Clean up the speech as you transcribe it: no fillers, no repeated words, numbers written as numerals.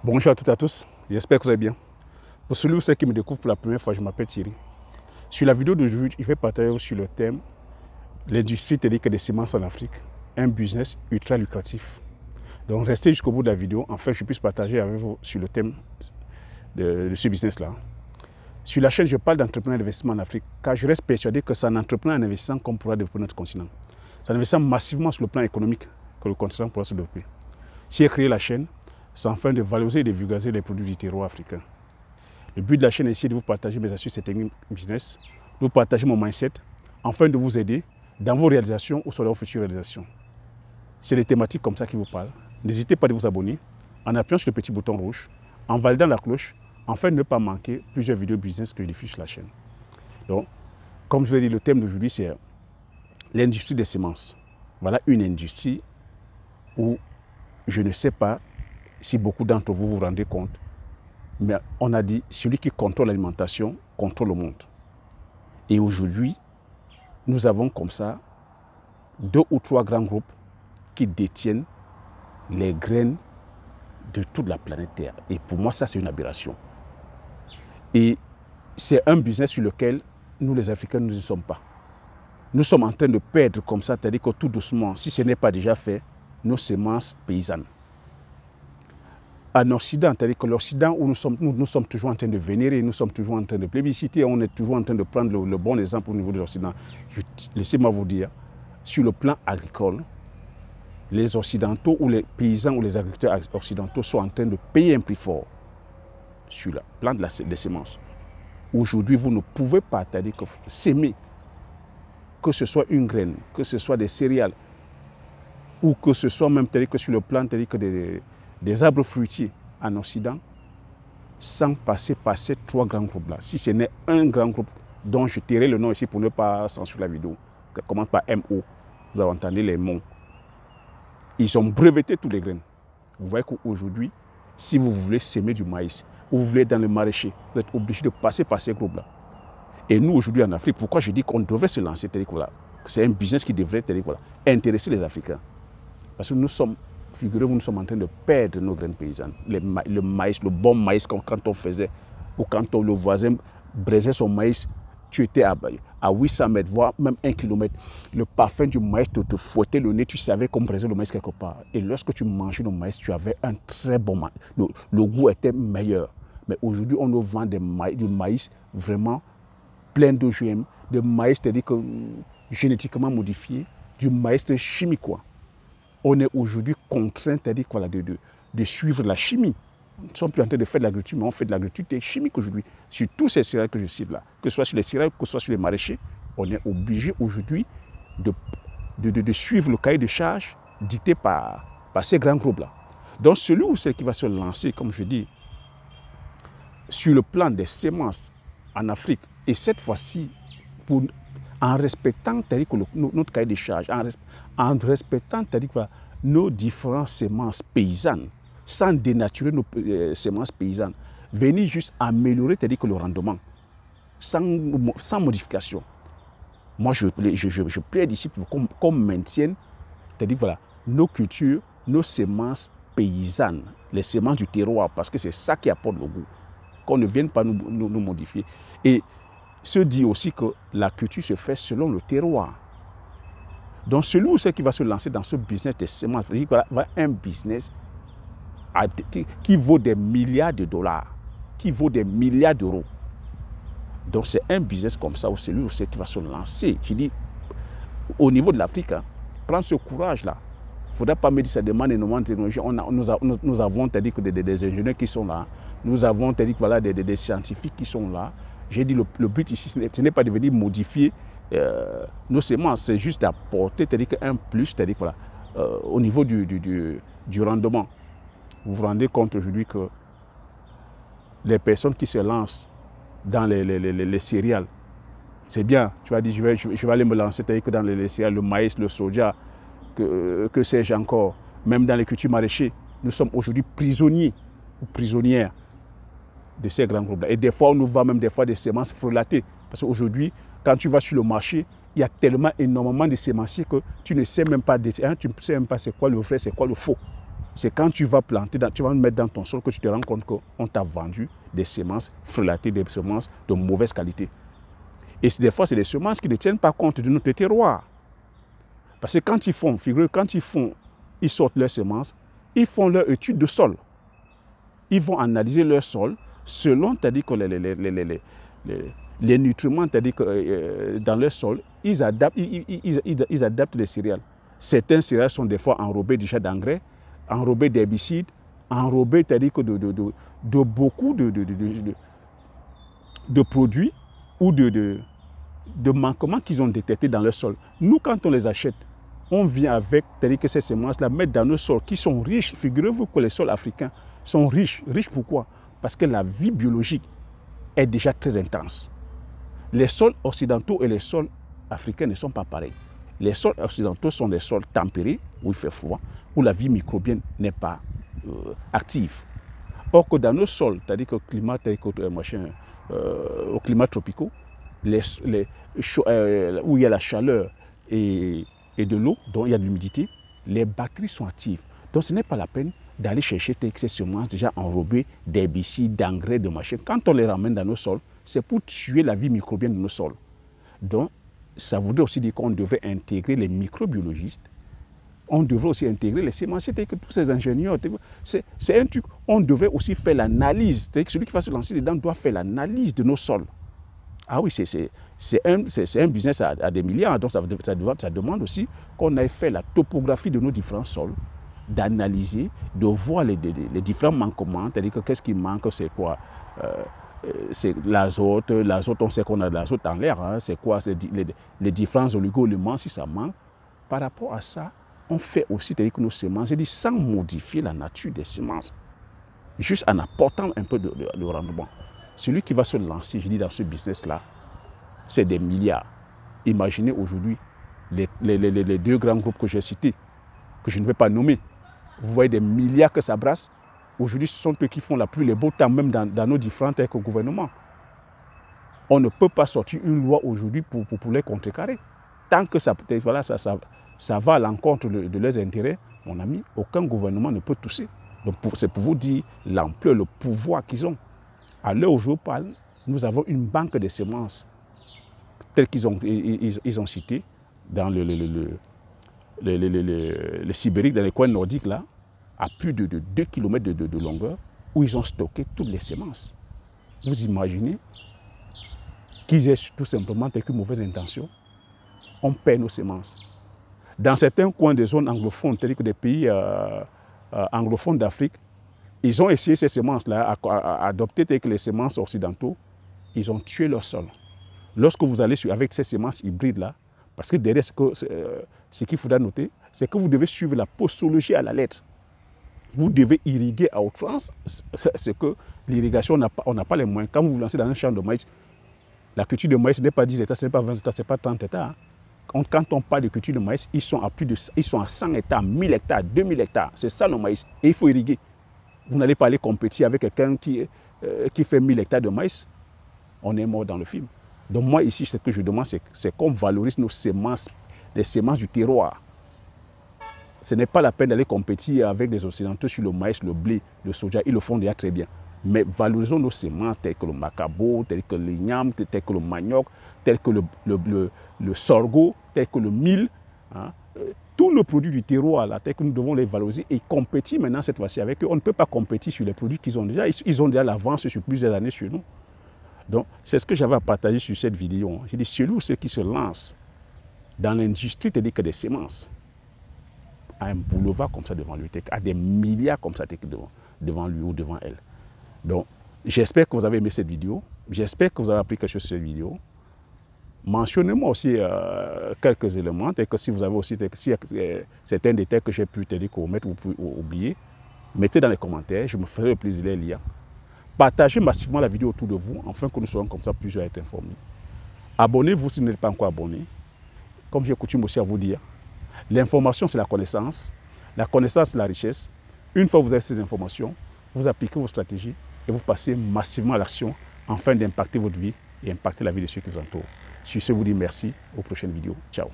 Bonjour à toutes et à tous, j'espère que vous allez bien. Pour celui ou ceux qui me découvrent pour la première fois, je m'appelle Thierry. Sur la vidéo d'aujourd'hui, je vais partager sur le thème l'industrie des semences en Afrique, un business ultra lucratif. Donc restez jusqu'au bout de la vidéo, afin que je puisse partager avec vous sur le thème de ce business-là. Sur la chaîne, je parle d'entrepreneuriat d'investissement en Afrique, car je reste persuadé que c'est en entreprenant en investissant qu'on pourra développer notre continent. C'est en investissant massivement sur le plan économique que le continent pourra se développer. Si j'ai créé la chaîne, c'est afin de valoriser et de vulgariser les produits du terroir africain. Le but de la chaîne est ici de vous partager mes astuces et techniques business, de vous partager mon mindset, afin de vous aider dans vos réalisations ou sur vos futures réalisations. C'est des thématiques comme ça qui vous parlent. N'hésitez pas à vous abonner en appuyant sur le petit bouton rouge, en validant la cloche, afin de ne pas manquer plusieurs vidéos business que je diffuse sur la chaîne. Donc, comme je l'ai dit, le thème d'aujourd'hui, c'est l'industrie des semences. Voilà une industrie où je ne sais pas si beaucoup d'entre vous vous rendez compte, mais on a dit, celui qui contrôle l'alimentation contrôle le monde. Et aujourd'hui, nous avons comme ça 2 ou 3 grands groupes qui détiennent les graines de toute la planète Terre. Et pour moi, ça, c'est une aberration. Et c'est un business sur lequel nous, les Africains, nous ne sommes pas. Nous sommes en train de perdre comme ça, c'est-à-dire que tout doucement, si ce n'est pas déjà fait, nos semences paysannes. En Occident, c'est-à-dire que l'Occident où nous sommes toujours en train de vénérer, nous sommes toujours en train de plébisciter, on est toujours en train de prendre le bon exemple au niveau de l'Occident. Laissez-moi vous dire, sur le plan agricole, les Occidentaux ou les paysans ou les agriculteurs occidentaux sont en train de payer un prix fort sur le plan des semences. Aujourd'hui, vous ne pouvez pas, c'est-à-dire que s'aimer, que ce soit une graine, que ce soit des céréales, ou que ce soit même, c'est-à-dire que sur le plan, c'est-à-dire que des arbres fruitiers en Occident, sans passer par ces 3 grands groupes-là. Si ce n'est un grand groupe dont je tairai le nom ici pour ne pas censurer la vidéo, qui commence par MO, vous avez entendu les mots. Ils ont breveté tous les graines. Vous voyez qu'aujourd'hui, si vous voulez semer du maïs, ou vous voulez être dans le maraîcher, vous êtes obligé de passer par ces groupes-là. Et nous, aujourd'hui en Afrique, pourquoi je dis qu'on devrait se lancer, c'est un business qui devrait intéresser les Africains. Parce que nous sommes, figurez-vous, nous sommes en train de perdre nos graines paysannes. Le maïs, le bon maïs quand on faisait, ou quand le voisin braisait son maïs, tu étais à 800 mètres, voire même 1 km. Le parfum du maïs te fouettait le nez, tu savais qu'on braisait le maïs quelque part. Et lorsque tu mangeais le maïs, tu avais un très bon maïs. Le goût était meilleur. Mais aujourd'hui, on nous vend du maïs vraiment plein d'OGM, de maïs, c'est-à-dire que génétiquement modifié, du maïs chimique, quoi. On est aujourd'hui contraint, c'est-à-dire de suivre la chimie. Nous ne sommes plus en train de faire de l'agriculture, mais on fait de l'agriculture chimique aujourd'hui. Sur tous ces céréales que je cite là, que ce soit sur les céréales, que ce soit sur les maraîchers, on est obligé aujourd'hui de suivre le cahier de charge dicté par ces grands groupes-là. Donc celui ou celle qui va se lancer, comme je dis, sur le plan des semences en Afrique, et cette fois-ci, en respectant notre cahier de charge, en respectant nos différentes semences paysannes, sans dénaturer nos semences paysannes, venir juste améliorer le rendement, sans modification. Moi, je plaide ici pour qu'on maintienne nos cultures, nos semences paysannes, les semences du terroir, parce que c'est ça qui apporte le goût, qu'on ne vienne pas nous modifier. Et se dit aussi que la culture se fait selon le terroir. Donc celui ou celle qui va se lancer dans ce business des semences, voilà un business qui vaut des milliards de dollars, qui vaut des milliards d'euros. Donc c'est un business comme ça où celui ou celle qui va se lancer, je dis, au niveau de l'Afrique, prendre ce courage-là. Il ne faudra pas me dire que ça demande énormément de technologie. Nous avons des ingénieurs qui sont là, nous avons des scientifiques qui sont là. J'ai dit le but ici, ce n'est pas de venir modifier nos semences, c'est juste d'apporter un plus au niveau du rendement. Vous vous rendez compte aujourd'hui que les personnes qui se lancent dans les céréales, c'est bien, tu vas dire je vais aller me lancer dans les céréales, le maïs, le soja, que sais-je encore, même dans les cultures maraîchères, nous sommes aujourd'hui prisonniers ou prisonnières de ces grands groupes-là. Et des fois, on nous vend même des semences frelatées. Parce qu'aujourd'hui, quand tu vas sur le marché, il y a tellement énormément de semenciers que tu ne sais même pas, tu ne sais même pas c'est quoi le vrai, c'est quoi le faux. C'est quand tu vas planter, tu vas mettre dans ton sol que tu te rends compte qu'on t'a vendu des semences frelatées, des semences de mauvaise qualité. Et des fois, c'est des semences qui ne tiennent pas compte de notre terroir. Parce que quand ils font, ils sortent leurs semences, ils font leur étude de sol. Ils vont analyser leur sol selon, c'est-à-dire que les nutriments, c'est-à-dire que dans leur sol, ils adaptent les céréales. Certains céréales sont des fois enrobées déjà d'engrais, enrobées d'herbicides, enrobées, c'est-à-dire que de beaucoup de produits ou de manquements qu'ils ont détectés dans leur sol. Nous, quand on les achète, on vient avec, c'est-à-dire que ces semences-là, mettre dans nos sols qui sont riches. Figurez-vous que les sols africains sont riches. Riches pourquoi? Parce que la vie biologique est déjà très intense. Les sols occidentaux et les sols africains ne sont pas pareils. Les sols occidentaux sont des sols tempérés, où il fait froid, où la vie microbienne n'est pas active. Or que dans nos sols, c'est-à-dire qu'au climat, au climat tropicaux, où il y a la chaleur et de l'eau, dont il y a de l'humidité, les bactéries sont actives. Donc ce n'est pas la peine d'aller chercher ces semences déjà enrobées d'herbicides, d'engrais, de machins. Quand on les ramène dans nos sols, c'est pour tuer la vie microbienne de nos sols. Donc ça voudrait aussi dire qu'on devrait intégrer les microbiologistes, on devrait aussi intégrer les sémenciers, que tous ces ingénieurs. C'est un truc, on devrait aussi faire l'analyse. Celui qui va se lancer dedans doit faire l'analyse de nos sols. Ah oui, c'est un business à des milliards, donc ça demande aussi qu'on ait fait la topographie de nos différents sols, d'analyser, de voir les différents manquements, c'est-à-dire que qu'est-ce qui manque, c'est quoi, c'est l'azote, on sait qu'on a de l'azote dans l'air, hein, c'est quoi, les différents oligo-éléments, si ça manque. Par rapport à ça, on fait aussi, c'est-à-dire que nos semences, c'est-à-dire sans modifier la nature des semences, juste en apportant un peu de rendement. Celui qui va se lancer, je dis, dans ce business-là, c'est des milliards. Imaginez aujourd'hui les deux grands groupes que j'ai cités, que je ne vais pas nommer. Vous voyez des milliards que ça brasse. Aujourd'hui, ce sont eux qui font les beaux temps, même dans nos différents gouvernements. On ne peut pas sortir une loi aujourd'hui pour les contrecarrer. Tant que ça va à l'encontre de leurs intérêts, mon ami, aucun gouvernement ne peut tousser. Donc c'est pour vous dire l'ampleur, le pouvoir qu'ils ont. À l'heure où je vous parle, nous avons une banque de semences telles qu'ils ont cité dans le Sibérique, dans les coins nordiques, là, à plus de 2 km de longueur, où ils ont stocké toutes les semences. Vous imaginez qu'ils aient tout simplement avec une mauvaise intention, on perd nos semences. Dans certains coins des zones anglophones, tels que des pays anglophones d'Afrique, ils ont essayé ces semences-là, à adopter les semences occidentaux, ils ont tué leur sol. Lorsque vous allez avec ces semences hybrides-là, parce que derrière, ce qu'il faudra noter, c'est que vous devez suivre la posologie à la lettre. Vous devez irriguer à outrance, c'est que l'irrigation, on n'a pas les moyens. Quand vous vous lancez dans un champ de maïs, la culture de maïs, ce n'est pas 10 hectares, ce n'est pas 20 hectares, ce n'est pas 30 hectares. Quand on parle de culture de maïs, ils sont à 100 hectares, 1000 hectares, 2000 hectares. C'est ça le maïs. Et il faut irriguer. Vous n'allez pas aller compétir avec quelqu'un qui fait 1000 hectares de maïs. On est mort dans le film. Donc moi ici, ce que je demande, c'est qu'on valorise nos semences, les semences du terroir. Ce n'est pas la peine d'aller compétir avec des Occidentaux sur le maïs, le blé, le soja. Ils le font déjà très bien. Mais valorisons nos semences telles que le macabo, telles que l'igname, telles que le manioc, telles que le sorgho, telles que le mil. Hein. Tous nos produits du terroir, là, tels que nous devons les valoriser et compétir maintenant cette fois-ci avec eux. On ne peut pas compétir sur les produits qu'ils ont déjà. Ils ont déjà l'avance sur plusieurs années sur nous. Donc, c'est ce que j'avais à partager sur cette vidéo. J'ai dit, celui ou ceux qui se lancent dans l'industrie, c'est-à-dire que des semences, a un boulevard comme ça devant lui, a des milliards comme ça devant lui ou devant elle. Donc, j'espère que vous avez aimé cette vidéo. J'espère que vous avez appris quelque chose sur cette vidéo. Mentionnez-moi aussi quelques éléments, et que si vous avez aussi certains détails que j'ai pu omettre ou oublier, mettez dans les commentaires, je me ferai le plaisir de les lire. Partagez massivement la vidéo autour de vous, afin que nous soyons comme ça plusieurs à être informés. Abonnez-vous si vous n'êtes pas encore abonné. Comme j'ai coutume aussi à vous dire, l'information c'est la connaissance c'est la richesse. Une fois que vous avez ces informations, vous appliquez vos stratégies et vous passez massivement à l'action afin d'impacter votre vie et impacter la vie de ceux qui vous entourent. Sur ce, je vous dis merci, aux prochaines vidéos. Ciao.